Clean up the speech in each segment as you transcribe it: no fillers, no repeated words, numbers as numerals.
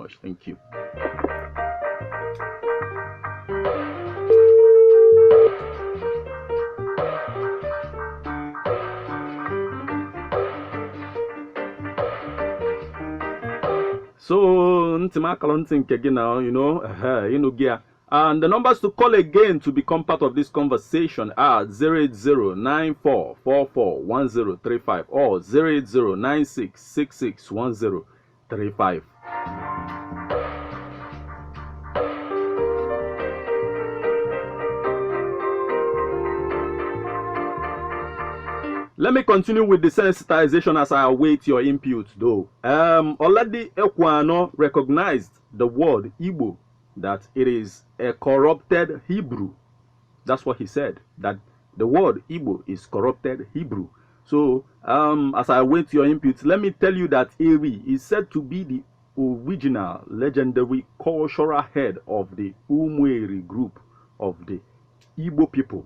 much. Thank you. So, again now, gear. And the numbers to call again to become part of this conversation are 08094441035 or 08096661035. Let me continue with the sensitization as I await your input, though. Already Ekwano recognized the word Igbo, that it is a corrupted Hebrew. That's what he said, that the word Igbo is corrupted Hebrew. So, as I await your input, let me tell you that Eri is said to be the original legendary cultural head of the Umweri group of the Igbo people,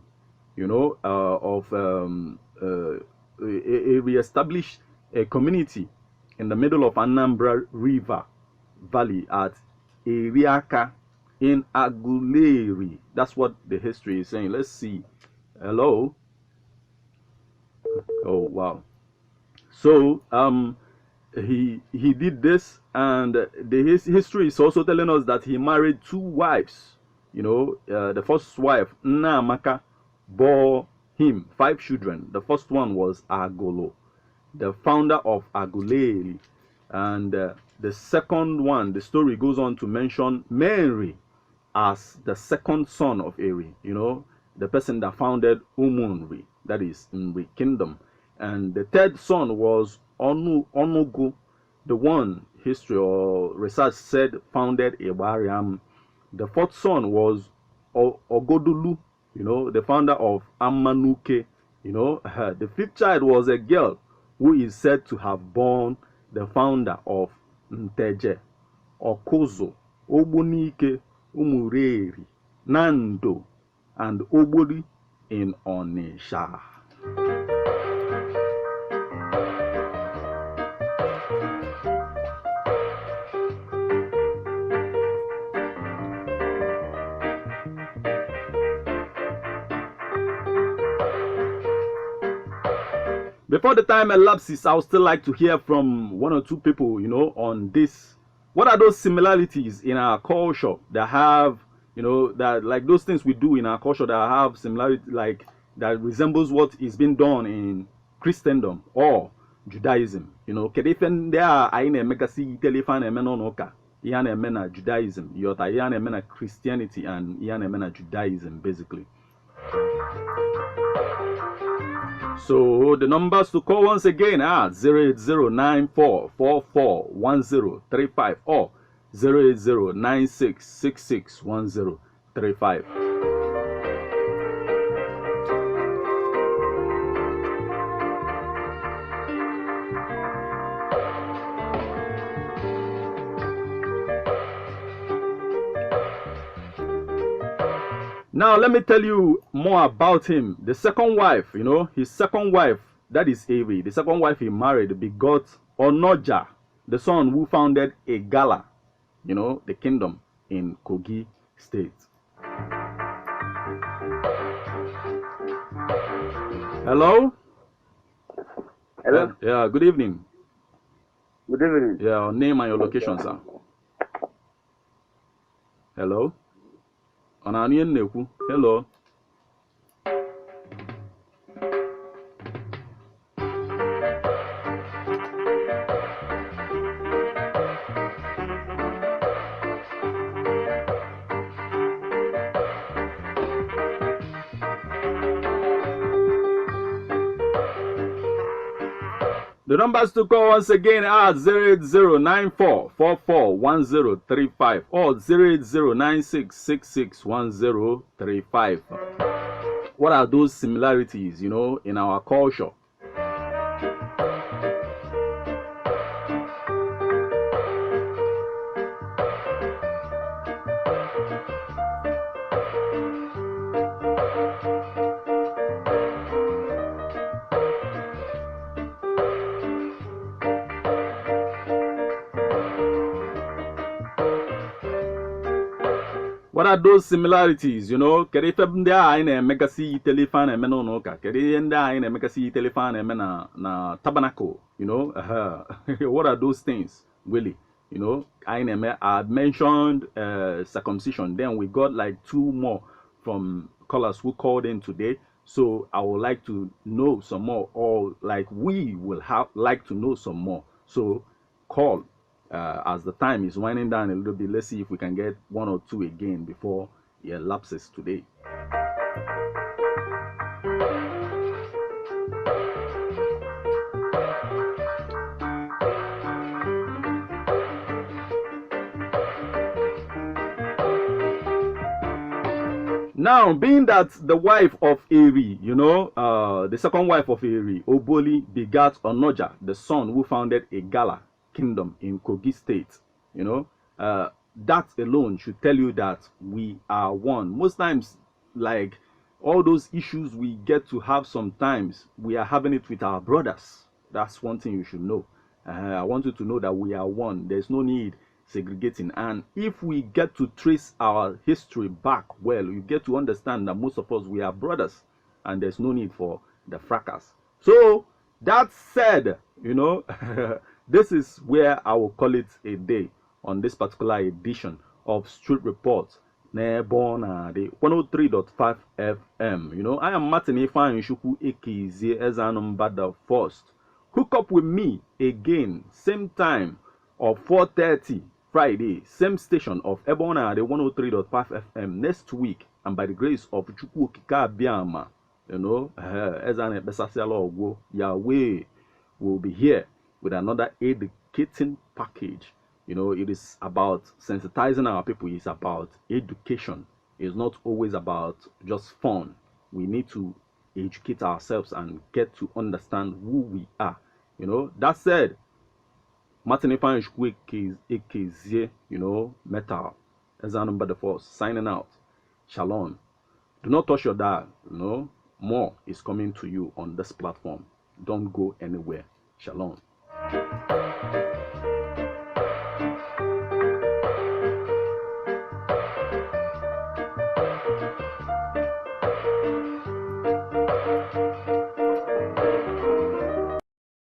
we established a community in the middle of Anambra River Valley at Eriaka in Aguleri. That's what the history is saying. Let's see. Hello. Oh wow. So he did this, and his history is also telling us that he married 2 wives. The first wife, Nnamaka, bore him 5 children. The first one was Agolo, the founder of Aguleri, and the second one, the story goes on to mention Mary as the second son of Eri, the person that founded Umunri, that is Nri kingdom. And the third son was Onugu, the one history or research said founded Ibariam. The fourth son was Ogodulu, the founder of Amanuke. The fifth child was a girl who is said to have born the founder of Nteje, Okozo, Ogbunike, Umureri, Nando, and Obori in Onisha. Before the time elapses, I would still like to hear from 1 or 2 people, on this. What are those similarities in our culture that have, that like those things we do in our culture that have similarity, like that resembles what is being done in Christendom or Judaism? Kedefen there are megasi telefan emenonoka, Ian emena Judaism, Yota Ian emena Christianity, and Ian emena Judaism, basically. So the numbers to call once again are 08094441035 or 08096661035. Now, let me tell you more about him. The second wife, his second wife, that is Eri. The second wife he married begot Onoja, the son who founded Egala, the kingdom in Kogi State. Hello? Hello? Yeah, good evening. Good evening. Yeah, your name and your location, sir. Hello? Hello. The numbers to call once again are 08094441035 or 08096661035. What are those similarities, in our culture? What are those similarities? You know, kere ife ndị a anyị na-eme gasị itele ife a na-eme n'ụlọ ụka, kere ihe ndị a anyị na-eme gasị itele ife a na-eme na tabernacle, you know, what are those things really? You know, I mentioned circumcision. Then we got like 2 more from callers who called in today. So I would like to know some more, or like we will have like to know some more. So call as the time is winding down a little bit. Let's see if we can get 1 or 2 again before it elapses today. Now, being that the wife of Eri, you know, the second wife of Eri, Oboli, begat Onoja, the son who founded a Gala kingdom in Kogi State, you know, that alone should tell you that we are one. Most times, like all those issues we get to have sometimes, we are having it with our brothers. That's one thing you should know. I want you to know that we are one. There's no need segregating, and if we get to trace our history back well, you get to understand that most of us, we are brothers, and there's no need for the fracas. So that said, you know, this is where I will call it a day on this particular edition of Street Report Nebona, the 103.5 FM. You know, I am Martin Ifan Shuku Ekizie Ezanumba the first. Hook up with me again, same time of 4:30 Friday, same station of Ebona, the 103.5 FM next week, and by the grace of Chukwu Okike Abiama, you know, Yahweh will be here with another educating package. You know, it is about sensitizing our people. It's about education. It's not always about just fun. We need to educate ourselves and get to understand who we are. You know, that said, Martin Ifan Ekezie, you know, Metal, Ezanumba the Force, signing out. Shalom. Do not touch your dial, you know. More is coming to you on this platform. Don't go anywhere. Shalom.